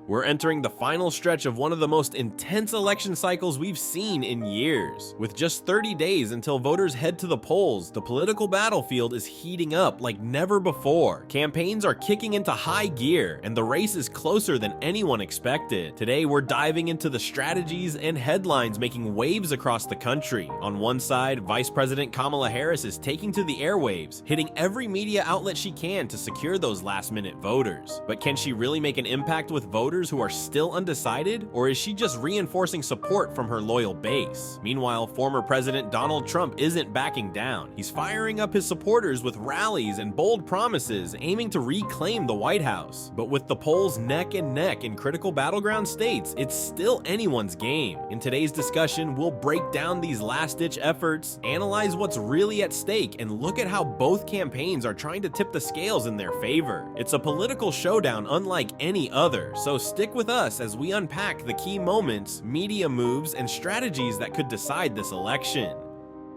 We're entering the final stretch of one of the most intense election cycles we've seen in years. With just 30 days until voters head to the polls, the political battlefield is heating up like never before. Campaigns are kicking into high gear, and the race is closer than anyone expected. Today, we're diving into the strategies and headlines making waves across the country. On one side, Vice President Kamala Harris is taking to the airwaves, hitting every media outlet she can to secure those last-minute voters. But can she really make an impact with voters who are still undecided, or is she just reinforcing support from her loyal base? Meanwhile, former President Donald Trump isn't backing down. He's firing up his supporters with rallies and bold promises, aiming to reclaim the White House. But with the polls neck and neck in critical battleground states, it's still anyone's game. In today's discussion, we'll break down these last-ditch efforts, analyze what's really at stake, and look at how both campaigns are trying to tip the scales in their favor. It's a political showdown unlike any other, so stick with us as we unpack the key moments, media moves, and strategies that could decide this election.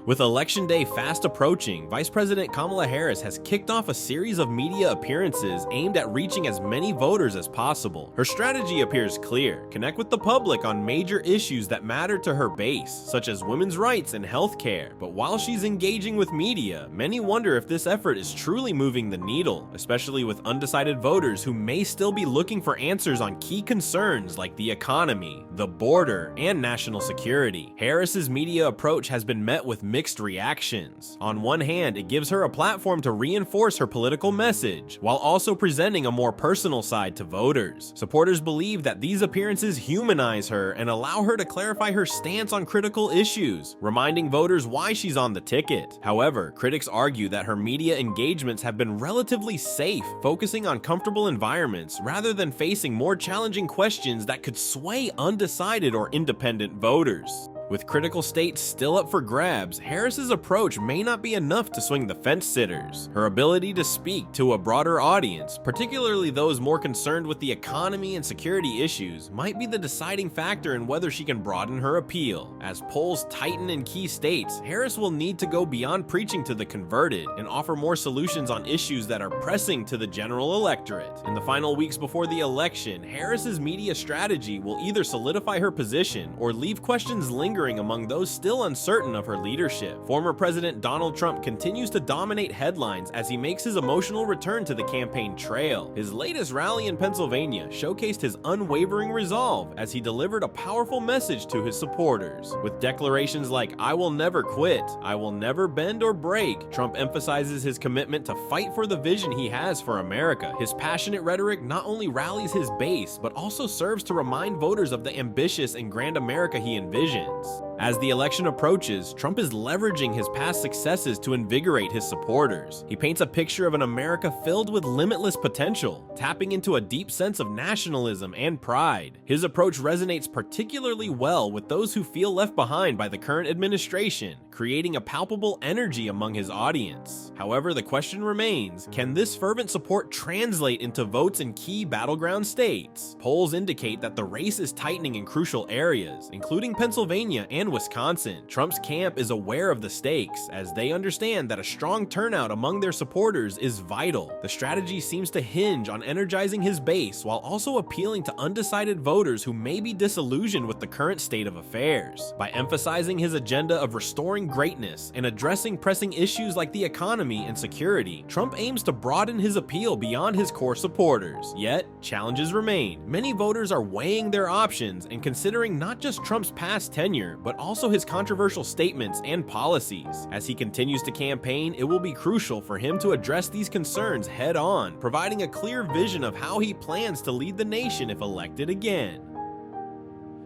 With Election Day fast approaching, Vice President Kamala Harris has kicked off a series of media appearances aimed at reaching as many voters as possible. Her strategy appears clear: connect with the public on major issues that matter to her base, such as women's rights and healthcare. But while she's engaging with media, many wonder if this effort is truly moving the needle, especially with undecided voters who may still be looking for answers on key concerns like the economy, the border, and national security. Harris's media approach has been met with mixed reactions. On one hand, it gives her a platform to reinforce her political message, while also presenting a more personal side to voters. Supporters believe that these appearances humanize her and allow her to clarify her stance on critical issues, reminding voters why she's on the ticket. However, critics argue that her media engagements have been relatively safe, focusing on comfortable environments rather than facing more challenging questions that could sway undecided or independent voters. With critical states still up for grabs, Harris's approach may not be enough to swing the fence-sitters. Her ability to speak to a broader audience, particularly those more concerned with the economy and security issues, might be the deciding factor in whether she can broaden her appeal. As polls tighten in key states, Harris will need to go beyond preaching to the converted and offer more solutions on issues that are pressing to the general electorate. In the final weeks before the election, Harris's media strategy will either solidify her position or leave questions lingering among those still uncertain of her leadership. Former President Donald Trump continues to dominate headlines as he makes his emotional return to the campaign trail. His latest rally in Pennsylvania showcased his unwavering resolve as he delivered a powerful message to his supporters. With declarations like "I will never quit," "I will never bend or break," Trump emphasizes his commitment to fight for the vision he has for America. His passionate rhetoric not only rallies his base, but also serves to remind voters of the ambitious and grand America he envisions. As the election approaches, Trump is leveraging his past successes to invigorate his supporters. He paints a picture of an America filled with limitless potential, tapping into a deep sense of nationalism and pride. His approach resonates particularly well with those who feel left behind by the current administration, creating a palpable energy among his audience. However, the question remains, can this fervent support translate into votes in key battleground states? Polls indicate that the race is tightening in crucial areas, including Pennsylvania and Wisconsin. Trump's camp is aware of the stakes, as they understand that a strong turnout among their supporters is vital. The strategy seems to hinge on energizing his base while also appealing to undecided voters who may be disillusioned with the current state of affairs. By emphasizing his agenda of restoring greatness and addressing pressing issues like the economy and security, Trump aims to broaden his appeal beyond his core supporters. Yet, challenges remain. Many voters are weighing their options and considering not just Trump's past tenure, but also his controversial statements and policies. As he continues to campaign, it will be crucial for him to address these concerns head on, providing a clear vision of how he plans to lead the nation if elected again.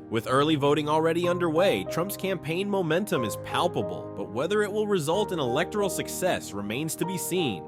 With early voting already underway, Trump's campaign momentum is palpable, but whether it will result in electoral success remains to be seen.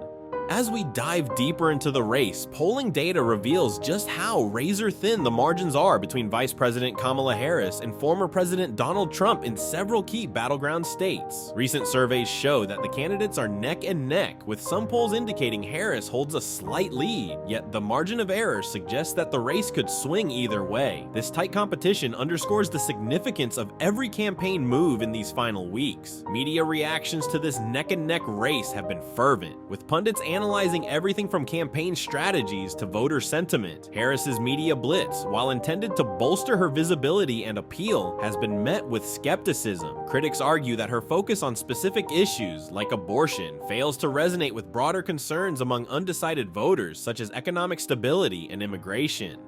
As we dive deeper into the race, polling data reveals just how razor-thin the margins are between Vice President Kamala Harris and former President Donald Trump in several key battleground states. Recent surveys show that the candidates are neck and neck, with some polls indicating Harris holds a slight lead, yet the margin of error suggests that the race could swing either way. This tight competition underscores the significance of every campaign move in these final weeks. Media reactions to this neck-and-neck race have been fervent, with pundits analyzing everything from campaign strategies to voter sentiment. Harris's media blitz, while intended to bolster her visibility and appeal, has been met with skepticism. Critics argue that her focus on specific issues, like abortion, fails to resonate with broader concerns among undecided voters, such as economic stability and immigration.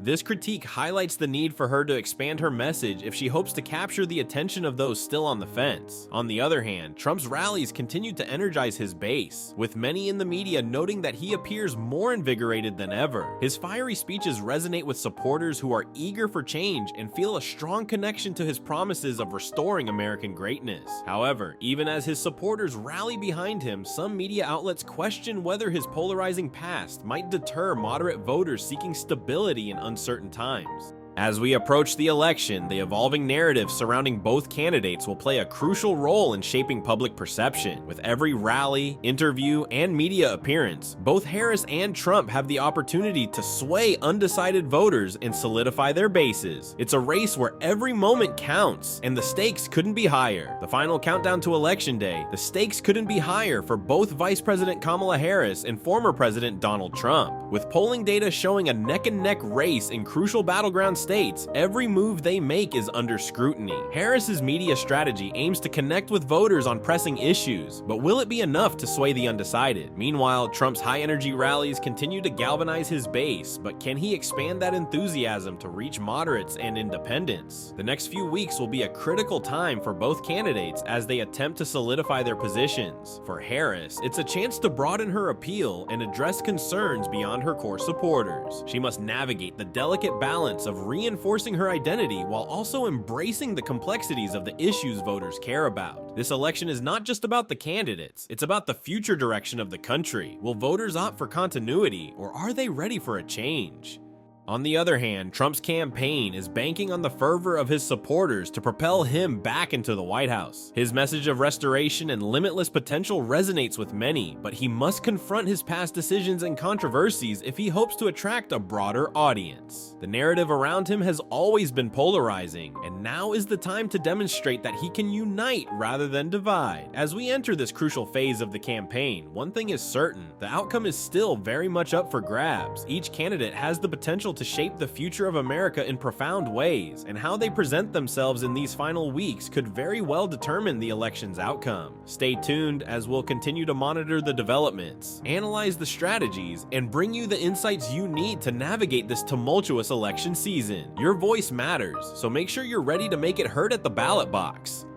This critique highlights the need for her to expand her message if she hopes to capture the attention of those still on the fence. On the other hand, Trump's rallies continue to energize his base, with many in the media noting that he appears more invigorated than ever. His fiery speeches resonate with supporters who are eager for change and feel a strong connection to his promises of restoring American greatness. However, even as his supporters rally behind him, some media outlets question whether his polarizing past might deter moderate voters seeking stability in uncertain times. As we approach the election, the evolving narrative surrounding both candidates will play a crucial role in shaping public perception. With every rally, interview, and media appearance, both Harris and Trump have the opportunity to sway undecided voters and solidify their bases. It's a race where every moment counts, and the stakes couldn't be higher. The final countdown to Election Day, the stakes couldn't be higher for both Vice President Kamala Harris and former President Donald Trump. With polling data showing a neck-and-neck race in crucial battleground states, every move they make is under scrutiny. Harris's media strategy aims to connect with voters on pressing issues, but will it be enough to sway the undecided? Meanwhile, Trump's high-energy rallies continue to galvanize his base, but can he expand that enthusiasm to reach moderates and independents? The next few weeks will be a critical time for both candidates as they attempt to solidify their positions. For Harris, it's a chance to broaden her appeal and address concerns beyond her core supporters. She must navigate the delicate balance of reinforcing her identity while also embracing the complexities of the issues voters care about. This election is not just about the candidates, it's about the future direction of the country. Will voters opt for continuity, or are they ready for a change? On the other hand, Trump's campaign is banking on the fervor of his supporters to propel him back into the White House. His message of restoration and limitless potential resonates with many, but he must confront his past decisions and controversies if he hopes to attract a broader audience. The narrative around him has always been polarizing, and now is the time to demonstrate that he can unite rather than divide. As we enter this crucial phase of the campaign, one thing is certain: the outcome is still very much up for grabs. Each candidate has the potential to shape the future of America in profound ways, and how they present themselves in these final weeks could very well determine the election's outcome. Stay tuned as we'll continue to monitor the developments, analyze the strategies, and bring you the insights you need to navigate this tumultuous election season. Your voice matters, so make sure you're ready to make it heard at the ballot box.